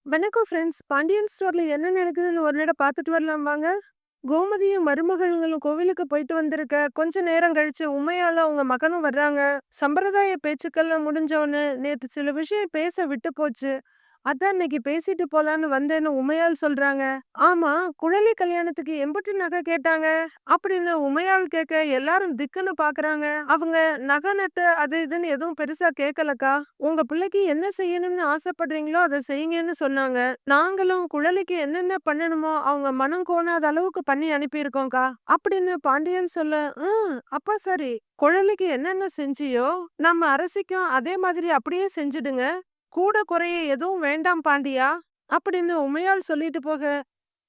வணக்கம் ஃப்ரெண்ட்ஸ். பாண்டியன் ஸ்டோர்ல என்ன நடக்குதுன்னு ஒரு நட பார்த்துட்டு வரலாம் வாங்க. கோமதியும் மருமகளும் கோவிலுக்கு போயிட்டு வந்திருக்க கொஞ்ச நேரம் கழிச்சு உமையால அவங்க மகனும் வர்றாங்க. சம்பிரதாய பேச்சுக்கள்லாம் முடிஞ்ச உடனே நேத்து சில விஷயம் பேச விட்டு போச்சு. அதான் இன்னைக்கு பேசிட்டு போலான்னு வந்தேன்னு உமையாள் சொல்றாங்க. ஆமா, குழலி கல்யாணத்துக்கு எம்புட்டு நகை கேட்டாங்க அப்படின்னு உமையாள் கேட்க எல்லாரும் திக்குன்னு பாக்குறாங்க. அவங்க நகை நட்டு அது இதுன்னு எதுவும் பெருசா கேட்கலக்கா. உங்க பிள்ளைக்கு என்ன செய்யணும்னு ஆசைப்படுறீங்களோ அதை செய்யுங்கன்னு சொன்னாங்க. நாங்களும் குழலிக்கு என்னென்ன பண்ணணுமோ அவங்க மனம் கோணாத அளவுக்கு பண்ணி அனுப்பியிருக்கோம்க்கா அப்படின்னு பாண்டியன் சொல்ல, அப்ப சரி, குழலிக்கு என்னென்ன செஞ்சியோ நம்ம அரசிக்கும் அதே மாதிரி அப்படியே செஞ்சுடுங்க. கூட குறைய எதுவும் வேண்டாம் பாண்டியா அப்படின்னு உமையாள் சொல்லிட்டு போக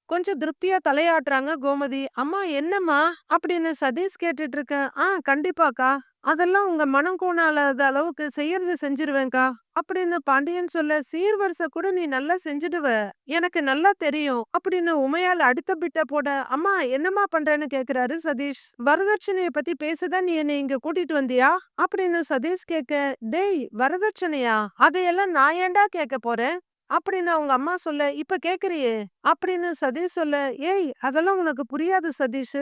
கொஞ்சம் திருப்தியா தலையாட்டுறாங்க கோமதி. அம்மா என்னம்மா அப்படின்னு சதீஷ் கேட்டுட்டு இருக்கேன். கண்டிப்பாக்கா, அதெல்லாம் உங்க மனம் கோணாத அளவுக்கு செய்யறது செஞ்சிருவேன்க்கா அப்படின்னு பாண்டியன் சொல்ல, சீர்வரிசை கூட நீ நல்லா செஞ்சுடுவ, எனக்கு நல்லா தெரியும் அப்படின்னு உமையால் அடுத்த பிட்ட போட, அம்மா என்னம்மா பண்றேன்னு கேக்குறாரு சதீஷ். வரதட்சணைய பத்தி பேசதான் நீ என்னை இங்க கூட்டிட்டு வந்தியா அப்படின்னு சதீஷ் கேட்க, டேய் வரதட்சணையா, அதையெல்லாம் நான் ஏன்டா கேட்க போறேன் அப்படின்னு அவங்க அம்மா சொல்ல, இப்ப கேக்குறியே அப்படின்னு சதீஷ் சொல்ல, ஏய் அதெல்லாம் உனக்கு புரியாது சதீஷ்.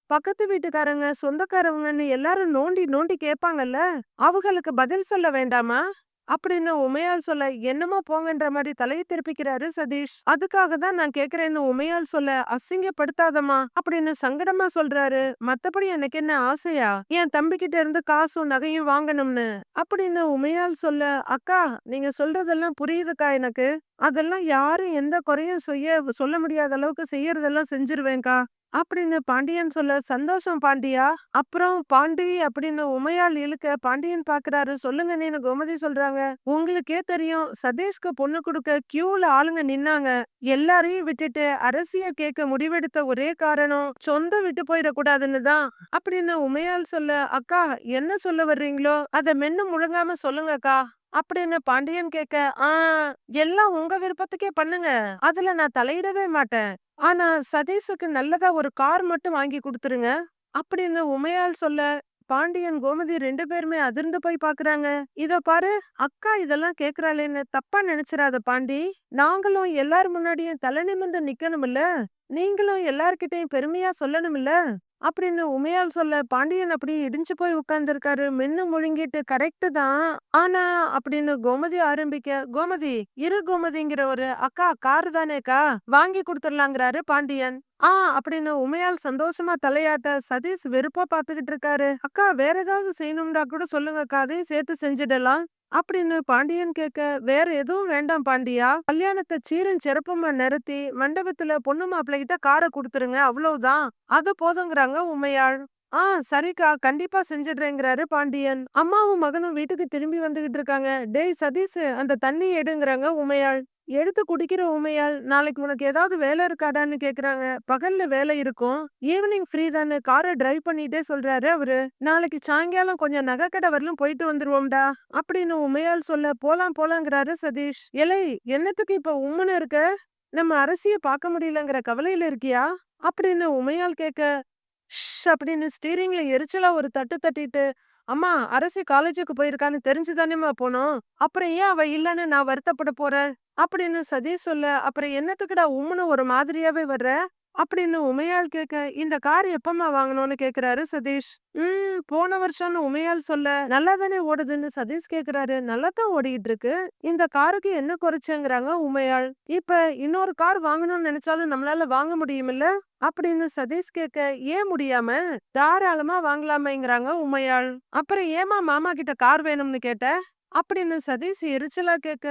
பக்கத்து வீட்டுக்காரங்க சொந்தக்காரவங்கன்னு எல்லாரும் நோண்டி நோண்டி கேட்பாங்கல்ல, அவங்களுக்கு பதில் சொல்ல வேண்டாமா அப்படின்னு உமையாள் சொல்ல, என்னமோ போங்கன்ற மாதிரி தலையை திருப்பிக்கிறாரு சதீஷ். அதுக்காக தான் நான் கேக்குறேன்னு உமையாள் சொல்ல, அசிங்கப்படுத்தாதம்மா அப்படின்னு சங்கடமா சொல்றாரு. மத்தபடி எனக்கு என்ன ஆசையா என் தம்பி கிட்ட இருந்து காசும் நகையும் வாங்கணும்னு அப்படின்னு உமையாள் சொல்ல, அக்கா நீங்க சொல்றதெல்லாம் புரியுதுக்கா எனக்கு. அதெல்லாம் யாரும் எந்த குறையும் சொல்ல முடியாத அளவுக்கு செய்யறதெல்லாம் செஞ்சிருவேன்க்கா அப்படின்னு பாண்டியன் சொல்ல, சந்தோஷம் பாண்டியா. அப்புறம் பாண்டி அப்படின்னு உமையாள் இழுக்க பாண்டியன் பாக்குறாரு. சொல்லுங்க நீனு கோமதி சொல்றாங்க. உங்களுக்கே தெரியும், சதீஷ்க்கு பொண்ணு கொடுக்க கியூல ஆளுங்க நின்னாங்க. எல்லாரையும் விட்டுட்டு அரசிய கேட்க முடிவெடுத்த ஒரே காரணம் சொந்தம் விட்டு போயிடக்கூடாதுன்னு தான் அப்படின்னு உமையாள் சொல்ல, அக்கா என்ன சொல்ல வர்றீங்களோ அத மென்னு முழுங்காம சொல்லுங்கக்கா அப்படின்னு பாண்டியன் கேட்க, ஆ எல்லாம் உங்க விருப்பத்துக்கே பண்ணுங்க, அதுல நான் தலையிடவே மாட்டேன். ஆனா சதீஷுக்கு நல்லதா ஒரு கார் மட்டும் வாங்கி கொடுத்துருங்க அப்படின்னு உமையாள் சொல்ல, பாண்டியன் கோமதி 2 பேருமே அதிர்ந்து போய் பாக்குறாங்க. இதோ பாரு, அக்கா இதெல்லாம் கேக்குறாளேன்னு தப்பா நினைச்சிராத பாண்டி. நாங்களும் எல்லார் முன்னாடியும் தலை நிமிர்ந்து நிக்கணும்ல, நீங்களும் எல்லார்கிட்டயும் பெருமையா சொல்லணும்ல அப்படின்னு உமையாள் சொல்ல, பாண்டியன் அப்படியே இடிஞ்சு போய் உட்கார்ந்துருக்காரு. மென்னு முழுங்கிட்டு, கரெக்ட் தான், ஆனா அப்படின்னு கோமதி ஆரம்பிக்க, கோமதி இரு கோமதிங்கிற ஒரு அக்கா காரு தானேக்கா வாங்கி கொடுத்துடலாங்கிறாரு பாண்டியன். அப்படின்னு உமையாள் சந்தோஷமா தலையாட்ட சதீஷ் வெறுப்பா பாத்துக்கிட்டு இருக்காரு. அக்கா வேற ஏதாவது செய்யணும்டா கூட சொல்லுங்கக்கா, அதையும் சேர்த்து செஞ்சிடலாம் அப்படின்னு பாண்டியன் கேட்க, வேற எதுவும் வேண்டாம் பாண்டியா, கல்யாணத்தை சீரும் சிறப்புமா நிறுத்தி மண்டபத்துல பொண்ணு மாப்பிள்ளை கிட்ட காரை கொடுத்துருங்க, அவ்வளவுதான், அது போதுங்கிறாங்க உமையாள். சரிக்கா கண்டிப்பா செஞ்சிடுறேங்கிறாரு பாண்டியன். அம்மாவும் மகனும் வீட்டுக்கு திரும்பி வந்துகிட்டு இருக்காங்க. டேய் சதீஷ் அந்த தண்ணி எடுங்கிறாங்க உமையாள். எடுத்து குடிக்கிற உமையாள், நாளைக்கு உனக்கு ஏதாவது வேலை இருக்காடான்னு கேக்குறாங்க. பகல்ல வேலை இருக்கும், ஈவினிங் ஃப்ரீ தானே காரை டிரைவ் பண்ணிட்டே சொல்றாரு அவரு. நாளைக்கு சாயங்காலம் கொஞ்சம் நகைக்கடை வரலும் போயிட்டு வந்துருவோம்டா அப்படின்னு உமையாள் சொல்ல, போலாம் போலாங்கிறாரு சதீஷ். எலை என்னத்துக்கு இப்ப உம்முன்னு இருக்க, நம்ம அரசிய பார்க்க முடியலங்கிற கவலையில இருக்கியா அப்படின்னு உமையாள் கேட்க, அப்படின்னு ஸ்டீரிங்ல எரிச்சலா ஒரு தட்டு தட்டிட்டு, அம்மா அரசி காலேஜுக்கு போயிருக்கான்னு தெரிஞ்சுதானேம்மா போனோம், அப்புறம் ஏன் அவ இல்லன்னு நான் வருத்தப்பட போறேன் அப்படின்னு சதீஷ் சொல்ல, அப்புறம் என்னத்துக்குடா உம்முன்னு ஒரு மாதிரியாவே வர்ற அப்படின்னு உமையாள் கேட்க, இந்த கார் எப்பமா வாங்கணும்னு கேக்குறாரு சதீஷ். போன வருஷம்னு உமையாள் சொல்ல, நல்லா தானே ஓடுதுன்னு சதீஷ் கேக்குறாரு. நல்லா தான் ஓடிட்டு இருக்கு, இந்த காருக்கு என்ன குறைச்சங்கிறாங்க உமையாள். இப்ப இன்னொரு கார் வாங்கணும்னு நினைச்சாலும் நம்மளால வாங்க முடியுமில்ல அப்படின்னு சதீஷ் கேட்க, ஏன் முடியாம, தாராளமா வாங்கலாமேங்கிறாங்க உமையாள். அப்புறம் ஏமா மாமா கிட்ட கார் வேணும்னு கேட்ட அப்படின்னு சதீஷ் எரிச்சலா கேட்க,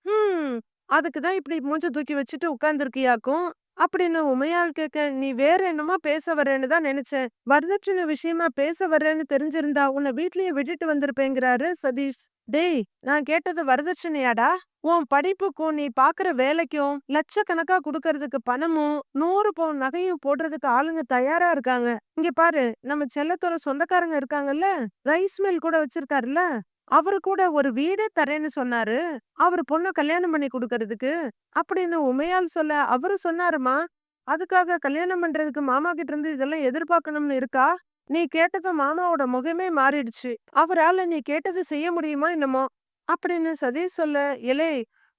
ஹம் அதுக்குதான் இப்படி மூஞ்ச தூக்கி வச்சுட்டு உட்கார்ந்துருக்கியாக்கும் அப்படின்னு உமையாள் கேட்க, நீ வேற என்னமோ பேச வர்றேன்னு தான் நினைச்சேன், வரதட்சணை விஷயமா பேச வர்றேன்னு தெரிஞ்சிருந்தா உன்னை வீட்லயே விட்டுட்டு வந்திருப்பேங்கிறாரு சதீஷ். டேய் நான் கேட்டது வரதட்சணையாடா, உன் படிப்புக்கும் நீ பாக்குற வேலைக்கும் லட்சக்கணக்கா குடுக்கறதுக்கு பணமும் 100 பவுன் நகையும் போடுறதுக்கு ஆளுங்க தயாரா இருக்காங்க. இங்க பாரு, நம்ம செல்லத்தோட சொந்தக்காரங்க இருக்காங்கல்ல, ரைஸ் மில் கூட வச்சிருக்காருல்ல, அவரு கூட ஒரு வீடே தரேன்னு சொன்னாரு, அவரு பொண்ண கல்யாணம் பண்ணி குடுக்கறதுக்கு அப்படின்னு உமையாள் சொல்ல, அவரு சொன்னாருமா, அதுக்காக கல்யாணம் பண்றதுக்கு மாமா கிட்ட இருந்து இதெல்லாம் எதிர்பார்க்கணும்னு இருக்கா, நீ கேட்டதும் மாமாவோட முகமே மாறிடுச்சு, அவரால நீ கேட்டது செய்ய முடியுமா என்னமோ அப்படின்னு சதீஷ் சொல்ல, எலே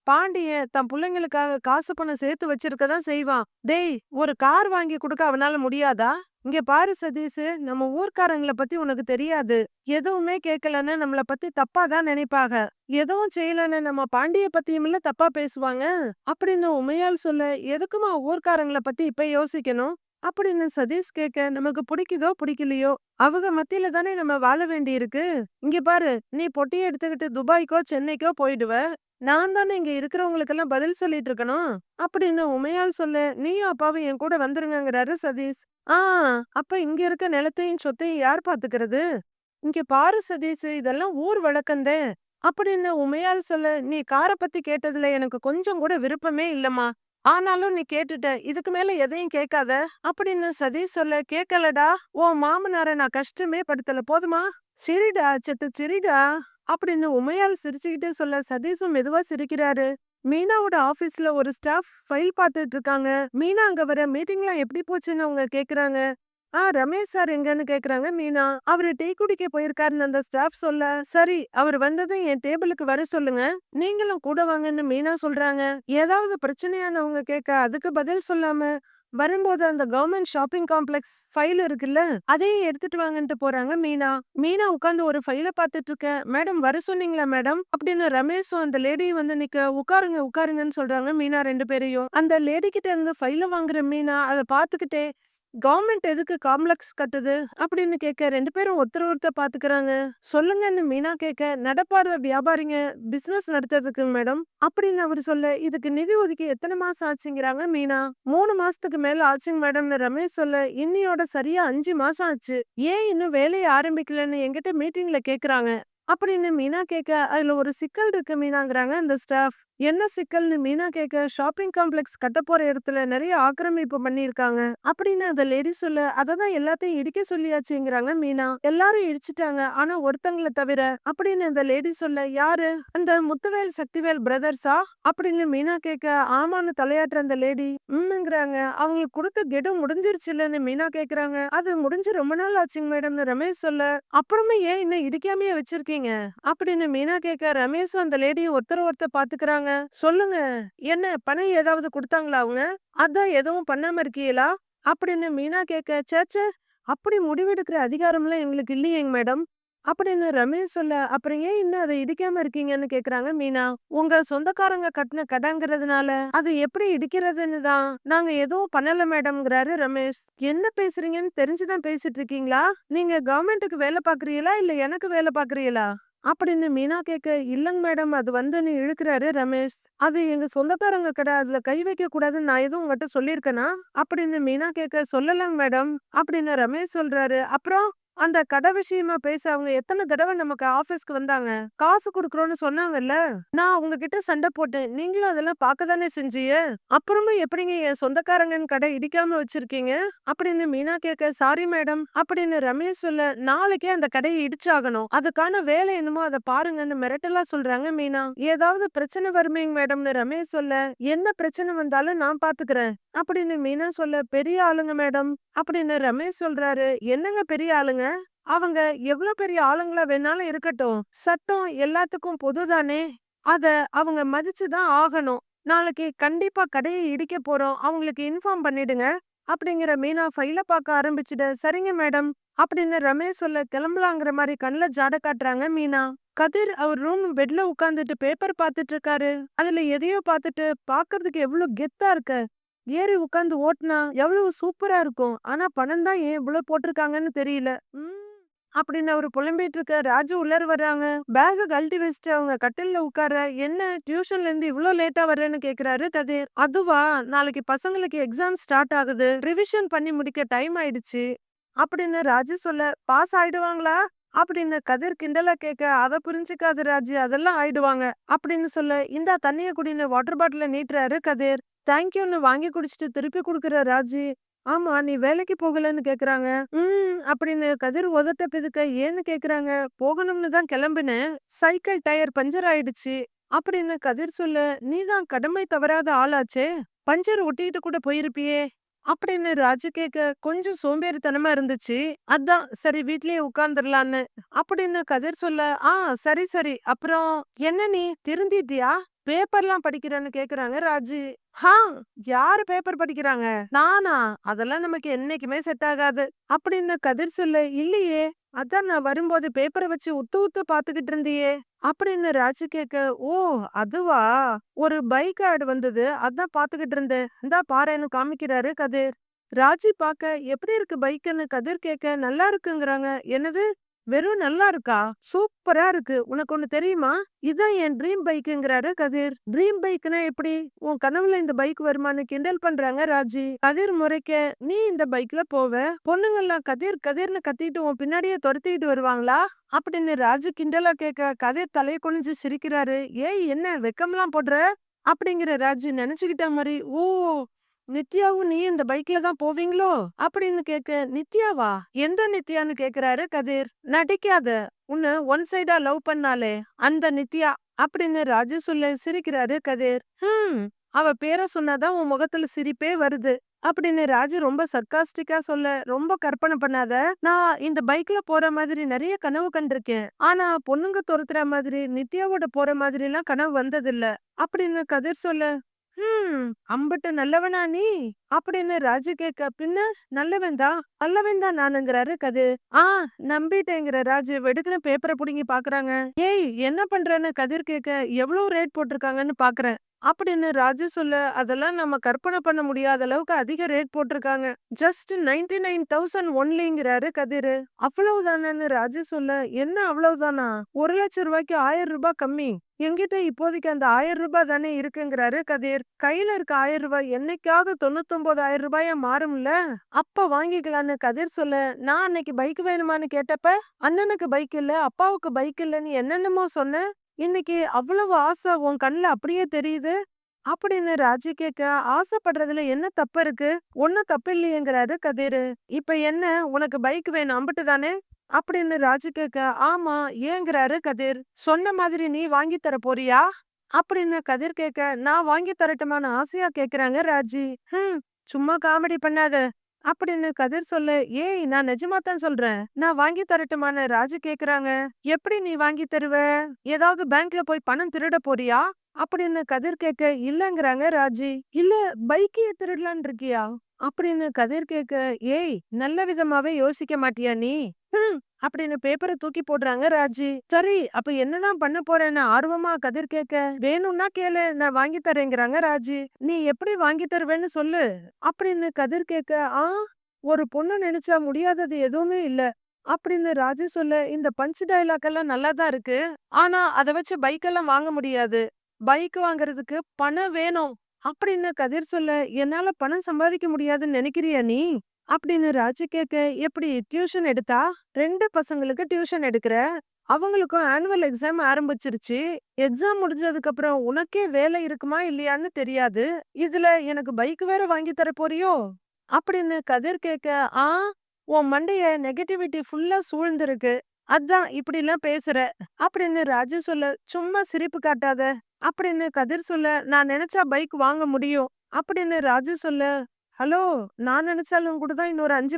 பாண்டியன் தன் புள்ளைங்களுக்காக காசு பணம் சேர்த்து வச்சிருக்க தான் செய்வான். டேய், ஒரு கார் வாங்கி குடுக்க அவனால முடியாதா? இங்க பாரு சதீஷ், நம்ம ஊர்க்காரங்கள பத்தி உனக்கு தெரியாது. எதுவுமே கேட்கலன்னு நம்மள பத்தி தப்பா தான் நினைப்பாக. எதுவும் செய்யலன்னு நம்ம பாண்டிய பத்தியுமில்ல தப்பா பேசுவாங்க. அப்படின்னு உமையாள் சொல்ல, எதுக்குமா ஊர்க்காரங்கள பத்தி இப்ப யோசிக்கணும்? அப்படின்னு சதீஷ் கேட்க, நமக்கு பிடிக்குதோ பிடிக்கலையோ அவங்க மத்தியில தானே நம்ம வாழ வேண்டியிருக்கு. இங்க பாரு, நீ பொட்டிய எடுத்துக்கிட்டு துபாய்க்கோ சென்னைக்கோ போயிடுவ. நான் தானே இங்க இருக்கிறவங்களுக்கெல்லாம் பதில் சொல்லிட்டு இருக்கணும். அப்படின்னு உமையாள் சொல்ல, நீயும் அப்பாவும் என் கூட வந்துருங்கங்கிறாரு சதீஷ். ஆ, அப்ப இங்க இருக்க நிலத்தையும் சொத்தையும் யார் பாத்துக்கிறது? இங்க பாரு சதீஷ், இதெல்லாம் ஊர் வழக்கந்தே. அப்படின்னு உமையாள் சொல்ல, நீ கார பத்தி கேட்டதுல எனக்கு கொஞ்சம் கூட விருப்பமே இல்லம்மா. ஆனாலும் நீ கேட்டுட்ட, இதுக்கு மேல எதையும் கேட்காத. அப்படின்னு சதீஷ் சொல்ல, கேட்கலடா. உன் மாமனார நான் கஷ்டமே படுத்தல, போதுமா? சரிடா செத்து சரிடா. அப்படின்னு உமையாள் சிரிச்சுக்கிட்டே சொல்ல, சதீஷும் மெதுவா சிரிக்கிறாரு. மீனாவோட ஆபீஸ்ல ஒரு ஸ்டாஃப் ஃபைல் பார்த்துட்டு இருக்காங்க. மீனா அங்க வர மீட்டிங்லாம் எப்படி போச்சுன்னு அவங்க கேக்குறாங்க. ரமேஷ் சார் எங்கன்னு கேக்குறாங்க மீனா. அவரு டீ குடிக்க போயிருக்காருன்னு அந்த ஸ்டாஃப் சொல்ல, சரி அவர் வந்ததும் என் டேபிளுக்கு வர சொல்லுங்க. நீங்களும் கூட வாங்கன்னு மீனா சொல்றாங்க. ஏதாவது பிரச்சனையான்னு அவங்க கேட்க, அதுக்கு பதில் சொல்லாம வரும்போது அந்த கவர்மெண்ட் ஷாப்பிங் காம்ப்ளெக்ஸ் ஃபைல் இருக்குல்ல, அதையும் எடுத்துட்டு வாங்கன்ட்டு போறாங்க மீனா. மீனா உட்கார்ந்து ஒரு ஃபைல பாத்துட்டு இருக்க. மேடம் வர சொன்னீங்களா மேடம்? அப்படின்னு ரமேஷும் அந்த லேடியும் வந்து நிக்க, உட்காருங்க உட்காருங்கன்னு சொல்றாங்க மீனா 2 பேரையும். அந்த லேடி கிட்ட இருந்து ஃபைல வாங்குற மீனா அதை பாத்துக்கிட்டே, கவர்மெண்ட் எதுக்கு காம்ப்ளெக்ஸ் கட்டுது அப்படின்னு கேட்க, 2 பேரும் ஒருத்தர் ஒருத்தர் பாத்துக்கிறாங்க. சொல்லுங்கன்னு மீனா கேட்க, நடப்பாத வியாபாரிங்க பிசினஸ் நடத்துறதுக்கு மேடம் அப்படின்னு அவர் சொல்ல, இதுக்கு நிதி ஒதுக்கி எத்தனை மாசம் ஆச்சுங்கிறாங்க மீனா. 3 மாசத்துக்கு மேல ஆச்சுங்க மேடம்னு ரமேஷ் சொல்ல, இன்னியோட சரியா 5 மாசம் ஆச்சு. ஏன் இன்னும் வேலையை ஆரம்பிக்கலன்னு என்கிட்ட மீட்டிங்ல கேக்குறாங்க. அப்படின்னு மீனா கேட்க, அதுல ஒரு சிக்கல் இருக்கு மீனாங்கிறாங்க அந்த ஸ்டாஃப். என்ன சிக்கல்னு மீனா கேட்க, ஷாப்பிங் காம்ப்ளெக்ஸ் கட்ட போற இடத்துல நிறைய ஆக்கிரமிப்பு பண்ணிருக்காங்க அப்படின்னு அந்த லேடி சொல்ல, அததான் எல்லாத்தையும் இடிக்க சொல்லியாச்சுங்கிறாங்க மீனா. எல்லாரும் இடிச்சிட்டாங்க, ஆனா ஒருத்தங்கள தவிர அப்படின்னு அந்த லேடி சொல்ல, யாரு? அந்த முத்துவேல் சக்திவேல் பிரதர்ஸா அப்படின்னு மீனா கேட்க, ஆமான்னு தலையாட்டுற அந்த லேடி உம்ங்கிறாங்க. அவங்களுக்கு கொடுத்த கெடு முடிஞ்சிருச்சு இல்லன்னு மீனா கேக்குறாங்க. அது முடிஞ்சு ரொம்ப நாள் ஆச்சுங்க மேடம்னு ரமேஷ் சொல்ல, அப்புறமே ஏன் இன்னும் இடிக்காமயே வச்சிருக்கீங்க அப்படின்னு மீனா கேட்க, ரமேஷும் அந்த லேடியும் ஒருத்தர் பாத்துக்கிறாங்க. சொல்லுங்க, என்ன பணம் ஏதாவது கொடுத்தாங்களா அவங்க? அதான் எதுவும் பண்ணாம இருக்கீங்களா அப்படின்னு மீனா கேட்க, சேச்சே, அப்படி முடிவெடுக்கிற அதிகாரம்லாம் எங்களுக்கு இல்லையேங்க மேடம் அப்படின்னு ரமேஷ் சொல்ல, அப்புறம் ஏன் இன்னும் அதை இடிக்காம இருக்கீங்கன்னு கேக்குறாங்க மீனா. உங்க சொந்தக்காரங்க கட்டின கடங்கிறதுனால அது எப்படி இடிக்கிறதுன்னு தான் நாங்க எதுவும் பண்ணல மேடம்ங்கிறாரு ரமேஷ். என்ன பேசுறீங்கன்னு தெரிஞ்சுதான் பேசிட்டு இருக்கீங்களா? நீங்க கவர்மெண்ட்டுக்கு வேலை பாக்குறீங்களா இல்ல எனக்கு வேலை பாக்குறீங்களா அப்படின்னு மீனா கேட்க, இல்லங்க மேடம், அது வந்துன்னு இழுக்கிறாரு ரமேஷ். அது எங்க சொந்தக்காரங்க கடை, அதுல கை வைக்க கூடாதுன்னு நான் எதுவும் உங்ககிட்ட சொல்லியிருக்கேனா அப்படின்னு மீனா கேட்க, சொல்லலங்க மேடம் அப்படின்னு ரமேஷ் சொல்றாரு. அப்புறம் அந்த கடை விஷயமா பேச அவங்க எத்தனை தடவை நமக்கு ஆபீஸ்க்கு வந்தாங்க, காசு குடுக்கறோம்னு சொன்னாங்கல்ல. நான் உங்ககிட்ட சண்டை போட்டேன், நீங்களும் அதெல்லாம் பார்க்கதானே செஞ்சீங்க. அப்புறமும் எப்படிங்க என் சொந்தக்காரங்கன்னு கடை இடிக்காம வச்சிருக்கீங்க அப்படின்னு மீனா கேட்க, சாரி மேடம் அப்படின்னு ரமேஷ் சொல்ல, நாளைக்கே அந்த கடையை இடிச்சாகணும், அதுக்கான வேலை என்னமோ அதை பாருங்கன்னு மிரட்டலா சொல்றாங்க மீனா. ஏதாவது பிரச்சனை வருமேங்க மேடம்னு ரமேஷ் சொல்ல, என்ன பிரச்சனை வந்தாலும் நான் பாத்துக்கிறேன் அப்படின்னு மீனா சொல்ல, பெரிய ஆளுங்க மேடம் அப்படின்னு ரமேஷ் சொல்றாரு. என்னங்க பெரிய ஆளுங்க? அவங்க எவ்வளவு பெரிய ஆளுங்களா வேணாலும் இருக்கட்டும், சட்டம் எல்லாத்துக்கும் பொதுதானே. அத அவங்க மதிச்சுதான் ஆகணும். நாளைக்கு கண்டிப்பா கடையை இடிக்க போறோம், அவங்களுக்கு இன்ஃபார்ம் பண்ணிடுங்க அப்படிங்கிற மீனா ஃபைல பார்க்க ஆரம்பிச்சுட, சரிங்க மேடம் அப்படின்னு ரமேஷ் சொல்ல, கிளம்பலாங்கிற மாதிரி கண்ணுல ஜாட காட்டுறாங்க மீனா. கதிர் அவர் ரூம் பெட்ல உட்கார்ந்துட்டு பேப்பர் பார்த்துட்டு இருக்காரு. அதுல எதையோ பார்த்துட்டு, பாக்குறதுக்கு எவ்வளவு கெத்தா இருக்கு, ஏறி உட்கார்ந்து ஓட்டுனா எவ்வளவு சூப்பரா இருக்கும், ஆனா பணம் தான் ஏன் இவ்வளவு போட்டிருக்காங்கன்னு தெரியல அப்படின்னு அவரு புலம்பிட்டு இருக்க. ராஜு உள்ளார வர்றாங்க. பேக கழட்டி வச்சுட்டு அவங்க கட்டில்ல உட்கார, என்ன டியூஷன்ல இருந்து இவ்ளோ லேட்டா வர்றேன்னு கேக்குறாரு கதிர். அதுவா, நாளைக்கு பசங்களுக்கு எக்ஸாம் ஸ்டார்ட் ஆகுது, ரிவிஷன் பண்ணி முடிக்க டைம் ஆயிடுச்சு அப்படின்னு ராஜு சொல்ல, பாஸ் ஆயிடுவாங்களா அப்படின்னு கதிர் கிண்டலா கேட்க, அத புரிஞ்சுக்காது ராஜு, அதெல்லாம் ஆயிடுவாங்க அப்படின்னு சொல்ல, இந்தா தண்ணிய குடின்னு வாட்டர் பாட்டில நீட்டுறாரு கதிர். தேங்க்யூன்னு வாங்கி குடிச்சிட்டு திருப்பி குடுக்குற ராஜு. ஆமா, நீ வேலைக்கு போகலன்னு கேக்குறாங்க. அப்படின்னு கதிர் உதட்ட பிதுக்க, ஏன்னு கேக்குறாங்க. போகணும்னு தான் கிளம்பினேன், சைக்கிள் டயர் பஞ்சர் ஆயிடுச்சு அப்படின்னு கதிர் சொல்ல, நீதான் கடமை தவறாத ஆளாச்சே, பஞ்சர் ஒட்டிட்டு கூட போயிருப்பியே அப்படின்னு ராஜு கேட்க, கொஞ்சம் சோம்பேறித்தனமா இருந்துச்சு, அதான் சரி வீட்லயே உட்கார்ந்துடலான்னு அப்படின்னு கதிர் சொல்ல, சரி சரி, அப்புறம் என்ன நீ திருந்திட்டியா பேப்பர்லாம் படிக்கிறேன்னு கேக்குறாங்க ராஜி. ஹா! யாரு பேப்பர் படிக்கிறாங்க? நானா? அதெல்லாம் நமக்கு என்னைக்குமே செட் ஆகாது. அப்படின்னு கதிர் சொல்ல, இல்லையே. அதான் நான் வரும்போது பேப்பர வச்சு உத்து உத்து பாத்துக்கிட்டு இருந்தியே. அப்படின்னு ராஜி கேக்க, ஓ! அதுவா? ஒரு பைக் ஆட் வந்தது. அதான் பாத்துக்கிட்டு இருந்தேன். இந்தா பாரேன்னு காமிக்கிறாரு கதிர். ராஜி பாக்க எப்படி இருக்கு பைக்குன்னு கதிர் கேக்க, நல்லா இருக்குங்கிறாங்க. என்னது? வெறும் நல்லா இருக்கா? சூப்பரா இருக்கு. உனக்கு ஒண்ணு தெரியுமா? இதான் என் ட்ரீம் பைக்குங்கிறாரு கதிர். ட்ரீம் பைக்னா எப்படி? உன் கனவுல இந்த பைக் வருமான்னு கிண்டல் பண்றாங்க ராஜி. கதிர் முறைக்க, நீ இந்த பைக்ல போவ? பொண்ணுங்கெல்லாம் கதிர் கதிர்னு கத்திட்டு உன் பின்னாடியே துரத்திட்டு வருவாங்களா? அப்படின்னு ராஜு கிண்டலா கேட்க கதிர் தலைய குனிஞ்சு சிரிக்கிறாரு. ஏய் என்ன வெக்கம்லாம் போடுற? அப்படிங்கிற ராஜு நினைச்சுக்கிட்ட மாதிரி, ஓ! நித்யாவும் நீ இந்த பைக்ல தான் போவீங்களோ? அப்படின்னு கேட்க, நித்யாவா? எந்த நித்யான்னு கேக்குறாரு கதிர். நடிக்காத. உன்னை ஒன் சைடா லவ் பண்ணாலே அந்த நித்யா அப்படின்னு ராஜு சொல்ல சிரிக்கிறாரு கதிர். அவ பேரை சொன்னாதான் உன் முகத்துல சிரிப்பே வருது. அப்படின்னு ராஜு ரொம்ப சர்க்காஸ்டிக்கா சொல்ல, ரொம்ப கற்பனை பண்ணாத. நான் இந்த பைக்ல போற மாதிரி நிறைய கனவு கண்டிருக்கேன். ஆனா பொண்ணுங்க துரத்துற மாதிரி நித்யாவோட போற மாதிரி எல்லாம் கனவு வந்ததில்ல. அப்படின்னு கதிர் சொல்ல, அம்புட்டு நல்லவனா நீ? அப்படின்னு ராஜு கேட்க, பின்ன நல்லவன் தான். நல்லவன் தான் நானுங்கிறாரு கதிர். நம்பிட்டேங்கிற ராஜு வெடுக்குன பேப்பரை புடுங்கி பாக்குறாங்க. ஏய் என்ன பண்றேன்னு கதிர் கேட்க, எவ்வளவு ரேட் போட்டிருக்காங்கன்னு பாக்குறேன். அப்படின்னு ராஜு சொல்ல, அதெல்லாம் நம்ம கற்பனை பண்ண முடியாத அளவுக்கு அதிக ரேட் போட்டிருக்காங்க. ஜஸ்ட் 99,000 ஒன்லிங்கிறாரு கதிரு. அவ்வளவுதானு ராஜு சொல்ல, என்ன அவ்வளவுதானா? 1,00,000 ரூபாய்க்கு 1000 ரூபாய் கம்மி. என்கிட்ட இப்போதைக்கு அந்த 1000 ரூபாய் தானே இருக்குங்கிறாரு கதிர். கையில இருக்க 1000 ரூபாய் என்னைக்காவது 99,000 ரூபாயா மாறும்ல. அப்ப வாங்கிக்கலான்னு கதிர் சொல்ல, நான் அன்னைக்கு பைக் வேணுமான்னு கேட்டப்ப அண்ணனுக்கு பைக் இல்ல, அப்பாவுக்கு பைக் இல்லன்னு என்னென்னமோ சொன்ன. இன்னைக்கு அவ்வளவு ஆசை உன் கண்ணுல அப்படியே தெரியுது. அப்படின்னு ராஜி கேட்க, ஆசைப்படுறதுல என்ன தப்பு இருக்கு? ஒன்னும் தப்பு இல்லையேங்கிறாரு கதிரு. இப்ப என்ன உனக்கு பைக் வேணும் அம்பிட்டு தானே? அப்படின்னு ராஜு கேட்க, ஆமா ஏங்கிறாரு கதிர். சொன்ன மாதிரி நீ வாங்கி தர போறியா? அப்படின்னு கதிர் கேட்க, நான் வாங்கி தரட்டுமான்னு ஆசையா கேக்குறாங்க ராஜி. சும்மா காமெடி பண்ணாத. அப்படின்னு கதிர் சொல்ல, ஏய் நான் நிஜமா தான் சொல்றேன். நான் வாங்கி தரட்டுமான்னு ராஜு கேக்குறாங்க. எப்படி நீ வாங்கி தருவ? ஏதாவது பேங்க்ல போய் பணம் திருட போறியா? அப்படின்னு கதிர் கேட்க, இல்லங்கிறாங்க ராஜி. இல்ல பைக்கையே திருடலான் இருக்கியா? அப்படின்னு கதிர் கேட்க, ஏய் நல்ல விதமாவே யோசிக்க மாட்டியா நீ? அப்படின்னு பேப்பரை தூக்கி போடுறாங்க ராஜி. சரி அப்ப என்னதான் பண்ண போறேன்னு ஆர்வமா கதிர் கேட்க, வேணும்னா கேளு நான் வாங்கி தரேங்கிறாங்க ராஜி. நீ எப்படி வாங்கி தருவேன்னு சொல்லு. அப்படின்னு கதிர் கேட்க, ஒரு பொண்ணு நினைச்சா முடியாதது எதுவுமே இல்ல. அப்படின்னு ராஜி சொல்ல, இந்த பஞ்ச் டயலாக் எல்லாம் நல்லா தான் இருக்கு. ஆனா அத வச்சு பைக் எல்லாம் வாங்க முடியாது. பைக் வாங்குறதுக்கு பணம் வேணும். அப்படின்னு கதிர் சொல்ல, என்னால பணம் சம்பாதிக்க முடியாதுன்னு நினைக்கிறியா நீ? அப்படின்னு ராஜு கேட்க, எப்படி டியூஷன் எடுத்தா? 2 பசங்களுக்கு டியூஷன் எடுக்கிற. அவங்களுக்கும் ஆனுவல் எக்ஸாம் ஆரம்பிச்சிருச்சு. எக்ஸாம் முடிஞ்சதுக்கு அப்புறம் உனக்கே வேலை இருக்குமா இல்லையான்னு தெரியாது. இதுல எனக்கு பைக் வேற வாங்கி தர போறியோ? அப்படின்னு கதிர் கேட்க, ஆ உன் மண்டைய நெகட்டிவிட்டி ஃபுல்லா சூழ்ந்திருக்கு. அதான் இப்படி எல்லாம் பேசுற. அப்படின்னு ராஜு சொல்ல, சும்மா சிரிப்பு காட்டாத. அப்படின்னு கதிர் சொல்ல, நான் நினைச்சா பைக் வாங்க முடியும். அப்படின்னு ராஜு சொல்ல, ஹலோ நான் நினைச்சாலும் கூட தான் இன்னொரு 5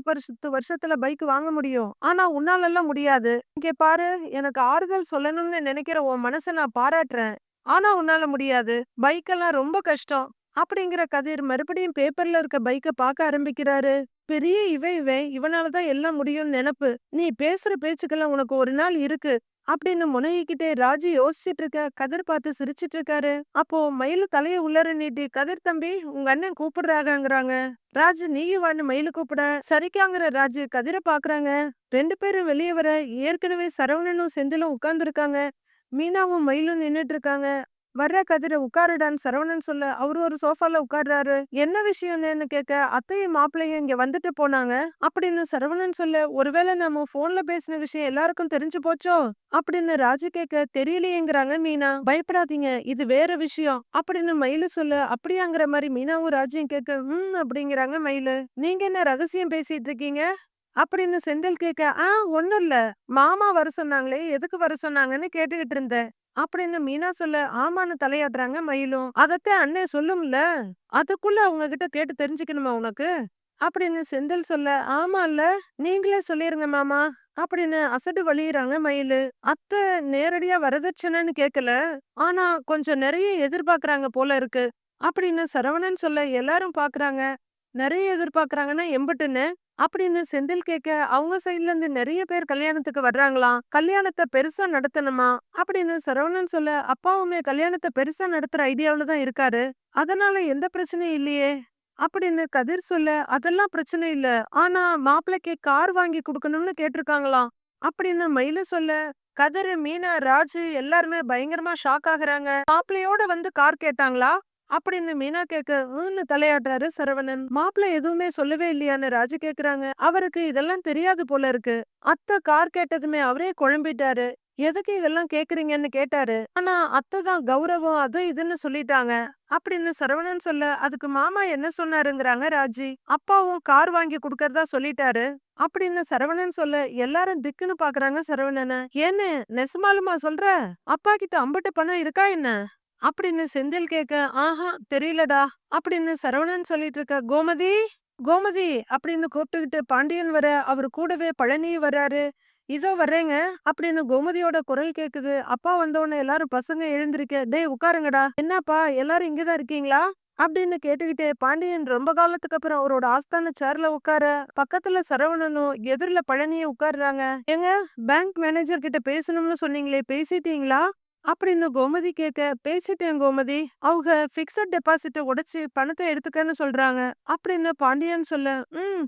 வருஷத்துல பைக் வாங்க முடியும். ஆனா உன்னாலெல்லாம் முடியாது. இங்கே பாரு எனக்கு ஆறுதல் சொல்லணும்னு நினைக்கிற உன் மனசை நான் பாராட்டுறேன். ஆனா உன்னால முடியாது. பைக்கெல்லாம் ரொம்ப கஷ்டம். அப்படிங்கிற கதிர் மறுபடியும் பேப்பர்ல இருக்க பைக்க பார்க்க ஆரம்பிக்கிறாரு. பெரிய இவன் இவனாலதான் எல்லாம் முடியும்னு நினைப்பு. நீ பேசுற பேச்சுக்கெல்லாம் உனக்கு ஒரு நாள் இருக்கு. அப்படின்னு முனகிக்கிட்டே ராஜி யோசிச்சுட்டு இருக்க கதிர் பார்த்து சிரிச்சிட்டு இருக்காரு. அப்போ மயிலு தலைய உள்ளர நீட்டி, கதிர் தம்பி உங்க அண்ணன் கூப்பிடுறாங்கங்கிறாங்க. ராஜு நீயும் வான்னு மயிலு கூப்பிட, சரிக்காங்கிற ராஜு கதிரை பாக்குறாங்க. 2 பேரும் வெளியே வர ஏற்கனவே சரவணனும் செந்திலும் உட்கார்ந்து இருக்காங்க. மீனாவும் மயிலும் நின்னுட்டு இருக்காங்க. வர்ற கதிர உட்காருடான்னு சரவணன் சொல்ல, அவரு ஒரு சோஃபால உட்கார்றாரு. என்ன விஷயம்னு கேட்க, அத்தையும் மாப்பிள்ளையும் இங்க வந்துட்டு போனாங்க அப்படின்னு சரவணன் சொல்ல, ஒருவேளை நம்ம போன்ல பேசின விஷயம் எல்லாருக்கும் தெரிஞ்சு போச்சோ? அப்படின்னு ராஜு கேட்க, தெரியலையேங்கிறாங்க மீனா. பயப்படாதீங்க இது வேற விஷயம் அப்படின்னு மயிலு சொல்ல, அப்படியாங்கிற மாதிரி மீனாவும் ராஜியும் கேட்க, அப்படிங்கிறாங்க மயிலு. நீங்க என்ன ரகசியம் பேசிட்டு இருக்கீங்க? அப்படின்னு செந்தில் கேட்க, ஒண்ணும் இல்ல. மாமா வர சொன்னாங்களே எதுக்கு வர சொன்னாங்கன்னு கேட்டுக்கிட்டு இருந்தேன். அப்படின்னு மீனா சொல்ல, ஆமான்னு தலையாட்டுறாங்க மயிலும். அதத்தான் அண்ணன் சொல்லும்ல. அதுக்குள்ள அவங்க கிட்ட கேட்டு தெரிஞ்சுக்கணுமா உனக்கு? அப்படின்னு செந்தில் சொல்ல, ஆமா இல்ல நீங்களே சொல்லிருங்க மாமா அப்படின்னு அசடு வழியிறாங்க மயிலு. அத்தை நேரடியா வரதட்சணைன்னு கேட்கல. ஆனா கொஞ்சம் நெறைய எதிர்பார்க்கறாங்க போல இருக்கு. அப்படின்னு சரவணன் சொல்ல எல்லாரும் பார்க்கறாங்க. நெறைய எதிர்பார்க்கறாங்கன்னா எம்புட்டுன்னு? அப்படின்னு செந்தில் கேட்க அவங்க சைடுல இருந்து நெறைய பேர் கல்யாணத்துக்கு வர்றாங்களாம். கல்யாணத்த பெருசா நடத்தணுமா? அப்படின்னு சரவணன் சொல்ல அப்பாவுமே கல்யாணத்த பெருசா நடத்துற ஐடியாவுல தான் இருக்காரு. அதனால எந்த பிரச்சனையும் இல்லையே! அப்படின்னு கதிர் சொல்ல, அதெல்லாம் பிரச்சனை இல்ல. ஆனா மாப்பிள்ளைக்கு கார் வாங்கி குடுக்கணும்னு கேட்டிருக்காங்களாம். அப்படின்னு மயிலு சொல்ல, கதிரு, மீனா, ராஜு எல்லாருமே பயங்கரமா ஷாக் ஆகுறாங்க. மாப்பிள்ளையோட வந்து கார் கேட்டாங்களா? அப்படின்னு மீனா கேட்க, ம்னு தலையாட்டுறாரு சரவணன். மாப்பிள்ளை எதுவுமே சொல்லவே இல்லையான்னு ராஜு கேக்குறாங்க. அவருக்கு இதெல்லாம் தெரியாது போல இருக்கு. அத்தை கார் கேட்டதுமே அவரே குழம்பிட்டாரு. எதுக்கு இதெல்லாம் கேக்குறீங்கன்னு கேட்டாரு. ஆனா அத்தை தான் கௌரவம் அது இதுன்னு சொல்லிட்டாங்க. அப்படின்னு சரவணன் சொல்ல, அதுக்கு மாமா என்ன சொன்னாருங்கிறாங்க ராஜி. அப்பாவும் கார் வாங்கி குடுக்கறதா சொல்லிட்டாரு. அப்படின்னு சரவணன் சொல்ல, எல்லாரும் திக்குன்னு பாக்குறாங்க சரவணன. ஏன்னு நெசமாலுமா சொல்ற? அப்பா கிட்ட அம்புட்டு பணம் இருக்கா என்ன? அப்படின்னு செந்தில் கேட்க, ஆஹா தெரியலடா. அப்படின்னு சரவணன் சொல்லிட்டு இருக்க, கோமதி கோமதி அப்படின்னு கூப்பிட்டுக்கிட்டு பாண்டியன் வர, அவரு கூடவே பழனியும் வர்றாரு. இதோ வர்றேங்க அப்படின்னு கோமதியோட குரல் கேக்குது. அப்பா வந்தோடனே எல்லாரும் பசங்க எழுந்திருக்க, டேய் உட்காருங்கடா. என்னப்பா எல்லாரும் இங்கதான் இருக்கீங்களா? அப்படின்னு கேட்டுக்கிட்டே பாண்டியன் ரொம்ப காலத்துக்கு அப்புறம் அவரோட ஆஸ்தான சேர்ல உட்கார, பக்கத்துல சரவணனும் எதிரில பழனியும் உட்கார்றாங்க. ஏங்க, பேங்க் மேனேஜர் கிட்ட பேசணும்னு சொன்னீங்களே, பேசிட்டீங்களா? அப்படின்னு கோமதி கேட்க, பேசிட்டேன் கோமதி. அவங்க பிக்ஸட் டெபாசிட்ட உடைச்சு பணத்தை எடுத்துக்கன்னு சொல்றாங்க. அப்படின்னு பாண்டியன் சொல்ல,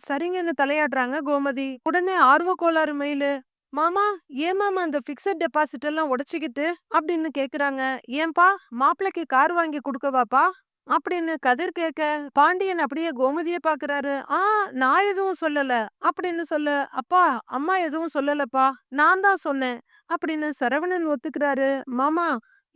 சரிங்கன்னு தலையாடுறாங்க கோமதி. உடனே ஆர்வ கோளாறு மயிலு, மாமா, ஏன் மாமா அந்த பிக்ஸட் டெபாசிட் எல்லாம் உடைச்சுக்கிட்டு அப்படின்னு கேக்குறாங்க. ஏன்பா, மாப்பிள்ளைக்கு கார் வாங்கி கொடுக்கவாப்பா? அப்படின்னு கதிர் கேட்க, பாண்டியன் அப்படியே கோமதிய பாக்குறாரு. நான் எதுவும் சொல்லல அப்படின்னு சொல்ல, அப்பா, அம்மா எதுவும் சொல்லலப்பா, நான் தான் சொன்னேன் அப்படின்னு சரவணன் ஒத்துக்கிறாரு. மாமா,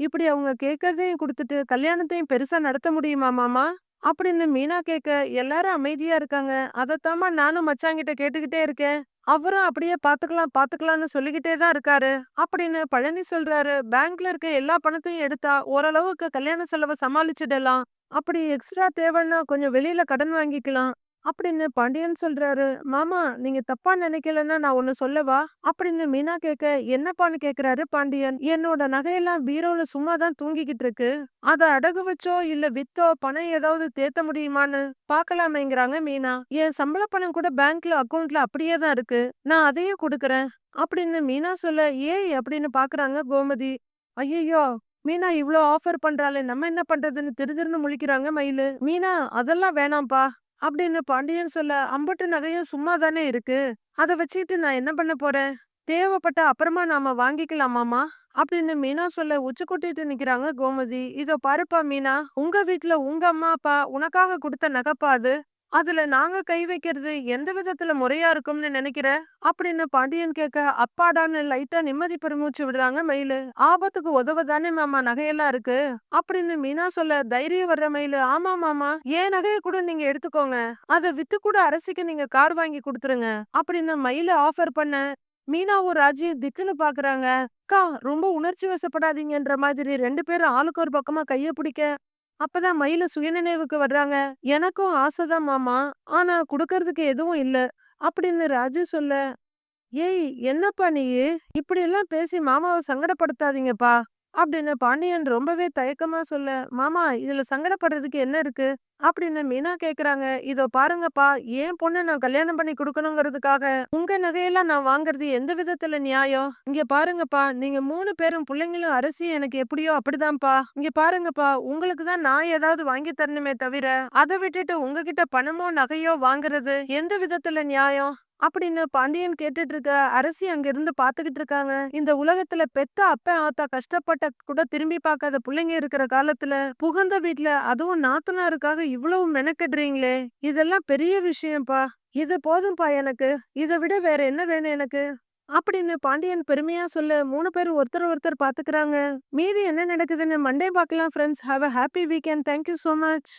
இப்படி அவங்க கேட்கறதையும் கொடுத்துட்டு கல்யாணத்தையும் பெருசா நடத்த முடியுமா மாமா? அப்படின்னு மீனா கேட்க, எல்லாரும் அமைதியா இருக்காங்க. அதத்தாம்மா நானும் மச்சாங்கிட்ட கேட்டுக்கிட்டே இருக்கேன். அவரும் அப்படியே பாத்துக்கலாம் பாத்துக்கலாம்னு சொல்லிக்கிட்டே தான் இருக்காரு. அப்படின்னு பழனி சொல்றாரு. பேங்க்ல இருக்க எல்லா பணத்தையும் எடுத்தா ஓரளவுக்கு கல்யாண செலவை சமாளிச்சிடலாம். அப்படி எக்ஸ்ட்ரா தேவைன்னா கொஞ்சம் வெளியில கடன் வாங்கிக்கலாம். அப்படின்னு பாண்டியன் சொல்றாரு. மாமா, நீங்க தப்பா நினைக்கலன்னா நான் ஒண்ணு சொல்லவா? அப்படின்னு மீனா கேட்க, என்னப்பான்னு கேக்குறாரு பாண்டியன். என்னோட நகையெல்லாம் பீரோல சும்மா தான் தூங்கிக்கிட்டு இருக்கு. அத அடகு வச்சோ இல்ல வித்தோ பணம் ஏதாவது தேத்த முடியுமான்னு பாக்கலாமேங்கிறாங்க மீனா. என் சம்பள பணம் கூட பேங்க்ல அக்கவுண்ட்ல அப்படியே தான் இருக்கு. நான் அதையும் கொடுக்கறேன் அப்படின்னு மீனா சொல்ல, ஏய் அப்படின்னு பாக்குறாங்க கோமதி. ஐயையோ, மீனா இவ்ளோ ஆஃபர் பண்றாளே, நம்ம என்ன பண்றதுன்னு திருதிருன்னு முழிக்கிறாங்க மயிலு. மீனா, அதெல்லாம் வேணாம்ப்பா அப்படின்னு பாண்டியன் சொல்ல, அம்புட்டு நகையும் சும்மா தானே இருக்கு. அத வச்சுக்கிட்டு நான் என்ன பண்ண போறேன்? தேவைப்பட்டா அப்புறமா நாம வாங்கிக்கலாமாமா? அப்படின்னு மீனா சொல்ல உச்சி கொட்டிட்டு நிக்கிறாங்க கோமதி. இதோ பாருப்பா மீனா, உங்க வீட்ல உங்க அம்மா அப்பா உனக்காக கொடுத்த நகைப்பா அது. அதுல நாங்க கை வைக்கிறது எந்த விதத்துல முறையா இருக்கும்னு நினைக்கிற? அப்படின்னு பாண்டியன் கேட்க, அப்பாடான்னு லைட்டா நிம்மதி பெருமூச்சு விடுறாங்க மயிலு. ஆபத்துக்கு உதவ தானே மாமா நகையெல்லாம் இருக்கு அப்படின்னு மீனா சொல்ல, தைரியம் வர்ற மயிலு, ஆமா மாமா, ஏன் நகைய கூட நீங்க எடுத்துக்கோங்க. அத வித்து கூட அரசிக்கு நீங்க கார் வாங்கி கொடுத்துருங்க அப்படின்னு மயிலு ஆஃபர் பண்ண, மீனாவும் ராஜியும் திக்குன்னு பாக்குறாங்க. அக்கா, ரொம்ப உணர்ச்சி வசப்படாதீங்கன்ற மாதிரி 2 பேரும் ஆளுக்கு ஒரு பக்கமா கைய பிடிக்க, அப்பதான் மயிலு சுயநினைவுக்கு வர்றாங்க. எனக்கும் ஆசைதான் மாமா, ஆனா குடுக்கறதுக்கு எதுவும் இல்ல அப்படின்னு ராஜு சொல்ல, ஏய் என்னப்பா நீயு, இப்படி எல்லாம் பேசி மாமாவை சங்கடப்படுத்தாதீங்கப்பா அப்படின்னு பாண்டியன் ரொம்பவே தயக்கமா சொல்ல, மாமா இதுல சங்கடப்படுறதுக்கு என்ன இருக்கு அப்படின்னு மீனா கேக்குறாங்க. இதோ பாருங்கப்பா, என் பொண்ணை நான் கல்யாணம் பண்ணி கொடுக்கணுங்கிறதுக்காக உங்க நகையெல்லாம் நான் வாங்குறது எந்த விதத்துல நியாயம்? இங்க பாருங்கப்பா, நீங்க 3 பேரும் பிள்ளைங்களும் அரசியும் எனக்கு எப்படியோ அப்படிதான்ப்பா. இங்க பாருங்கப்பா, உங்களுக்கு தான் நான் ஏதாவது வாங்கி தரணுமே தவிர அதை விட்டுட்டு உங்ககிட்ட பணமோ நகையோ வாங்குறது எந்த விதத்துல நியாயம் அப்படின்னு பாண்டியன் கேட்டுட்டு இருக்க, அரசி அங்க இருந்து பாத்துக்கிட்டு இருக்காங்க. இந்த உலகத்துல பெத்த அப்ப ஆத்தா கஷ்டப்பட்ட கூட திரும்பி பார்க்காத புள்ளைங்க இருக்கிற காலத்துல புகுந்த வீட்ல அதுவும் நாத்தனாருக்காக இவ்வளவு மெனக்கெடுறீங்களே, இதெல்லாம் பெரிய விஷயம்ப்பா. இது போதும்பா எனக்கு. இதை விட வேற என்ன வேணும் எனக்கு? அப்படின்னு பாண்டியன் பெருமையா சொல்ல 3 பேரும் ஒருத்தர் ஒருத்தர் பாத்துக்கிறாங்க. மீதி என்ன நடக்குதுன்னு மண்டே பார்க்கலாம் friends. Have a happy weekend. Thank you so much.